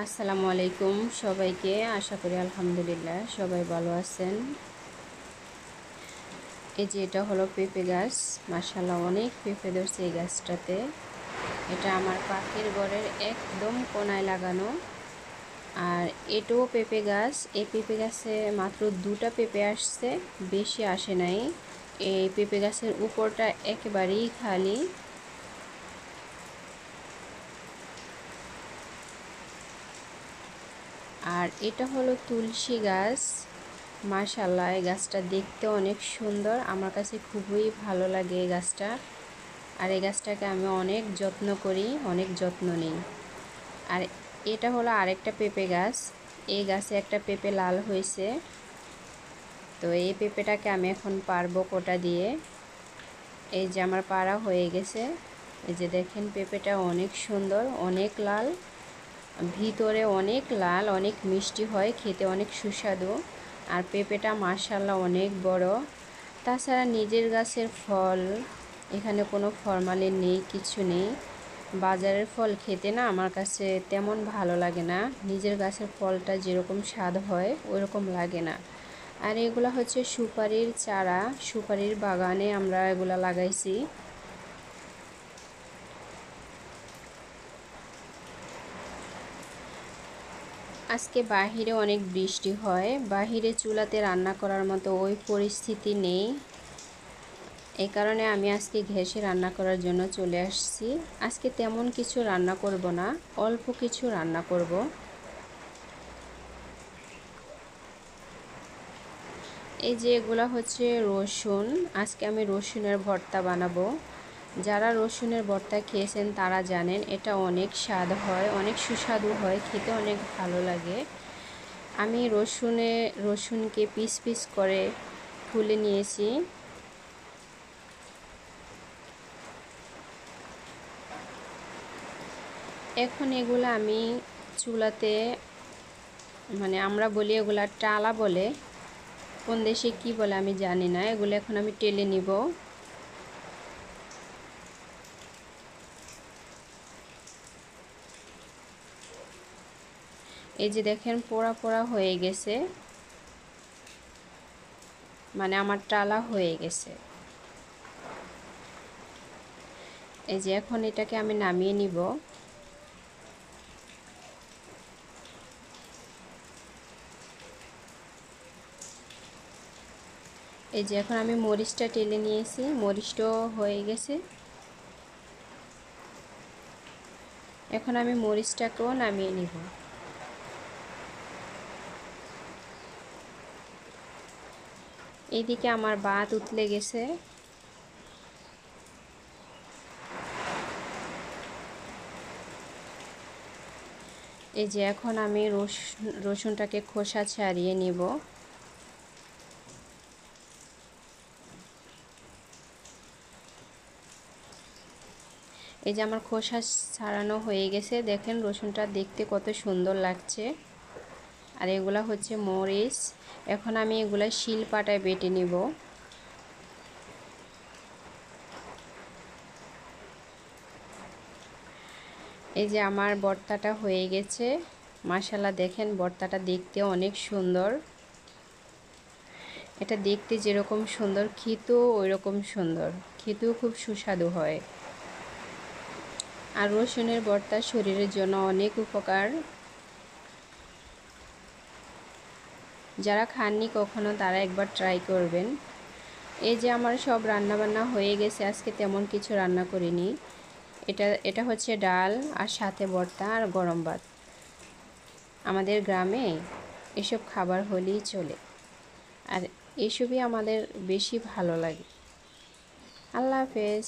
আসসালামু আলাইকুম সবাইকে। আশা করি আলহামদুলিল্লাহ সবাই ভালো আছেন। এই যে এটা হলো পেঁপে গাছ, মাশাআল্লাহ অনেক পেঁপে ধরছে এই গাছটাতে। এটা আমার পাখির ঘরের একদম কোনায় লাগানো। আর এটাও পেঁপে গাছ। এই পেঁপে গাছে মাত্র 2টা পেঁপে আসছে, বেশি আসে নাই। এই পেঁপে গাছের উপরটা একেবারেই খালি। আর এটা হলো তুলসী গাছ। মাশাআল্লাহ এই গাছটা দেখতে অনেক সুন্দর, আমার কাছে খুবই ভালো লাগে এই গাছটা। আর এই গাছটাকে আমি অনেক যত্ন করি, অনেক যত্ন নিই। আর এটা হলো আরেকটা পেঁপে গাছ। এই গাছে একটা পেঁপে লাল হয়েছে, তো এই পেঁপেটাকে আমি এখন পারবো কোটা দিয়ে। এই যে আমার পাড়া হয়ে গেছে। এই যে দেখেন পেঁপেটা অনেক সুন্দর, অনেক লাল, ভিতরে অনেক লাল, অনেক মিষ্টি হয়, খেতে অনেক সুস্বাদু। আর পেঁপেটা মাশাআল্লাহ অনেক বড়। তাছাড়া নিজের গাছের ফল, এখানে কোনো ফরমালিন নেই, কিছু নেই। বাজারের ফল খেতে না আমার কাছে তেমন ভালো লাগে না। নিজের গাছের ফলটা যেরকম স্বাদ হয় ওইরকম লাগে না। আর এগুলা হচ্ছে সুপারির চারা, সুপারির বাগানে আমরা এগুলা লাগাইছি। আজকে বাহিরে অনেক বৃষ্টি হয়, বাহিরে চুলাতে রান্না করার মতো ওই পরিস্থিতি নেই। এই কারণে আমি আজকে গ্যাসে রান্না করার জন্য চলে আসছি। আজকে তেমন কিছু রান্না করব না, অল্প কিছু রান্না করব। এই যে এগুলা হচ্ছে রসুন, আজকে আমি রসুনের ভর্তা বানাবো। যারা রসুনের ভর্তা খেয়েছেন তারা জানেন এটা অনেক স্বাদ হয়, অনেক সুস্বাদু হয়, খেতে অনেক ভালো লাগে। আমি রসুনকে পিস পিস করে ফুলে নিয়েছি। এখন এগুলো আমি চুলাতে, মানে আমরা বলি এগুলা টালা বলে, কোন দেশে কি বলে আমি জানি না। এগুলো এখন আমি টেলে নিব। এই যে দেখেন পোড়া পোড়া হয়ে গেছে, মানে আমার টালা হয়ে গেছে। এই যে এখন এটাকে আমি নামিয়ে নিব। এই যে এখন আমি মরিচটা টেলে নিয়েছি, মরিচটাও হয়ে গেছে। এখন আমি মরিচটাকেও নামিয়ে নিব। এইদিকে আমার ভাত উতলে গেছে। এই যে এখন আমি রসুনটাকে খোসা ছাড়িয়ে নিব। এই যে আমার খোসা ছাড়ানো হয়ে গেছে, দেখেন রসুনটা দেখতে কত সুন্দর লাগছে। আর এগুলা হচ্ছে মরিচ। এখন আমি এগুলা শিলপাটায় বেটে নিব। এই যে আমার ভর্তাটা হয়ে গেছে। মাশাআল্লাহ দেখেন ভর্তাটা দেখতে অনেক সুন্দর। এটা দেখতে যেরকম সুন্দর, খেতেও ওই রকম সুন্দর, খেতেও খুব সুস্বাদু হয়। আর রসুনের ভর্তা শরীরের জন্য অনেক উপকার। যারা খাননি কখনো তারা একবার ট্রাই করবেন। এই যে আমার সব রান্নাবান্না হয়ে গেছে, আজকে তেমন কিছু রান্না করিনি। এটা হচ্ছে ডাল আর সাথে ভর্তা আর গরম ভাত। আমাদের গ্রামে এসব খাবার হলেই চলে, আর এসবই আমাদের বেশি ভালো লাগে। আল্লাহ হাফেজ।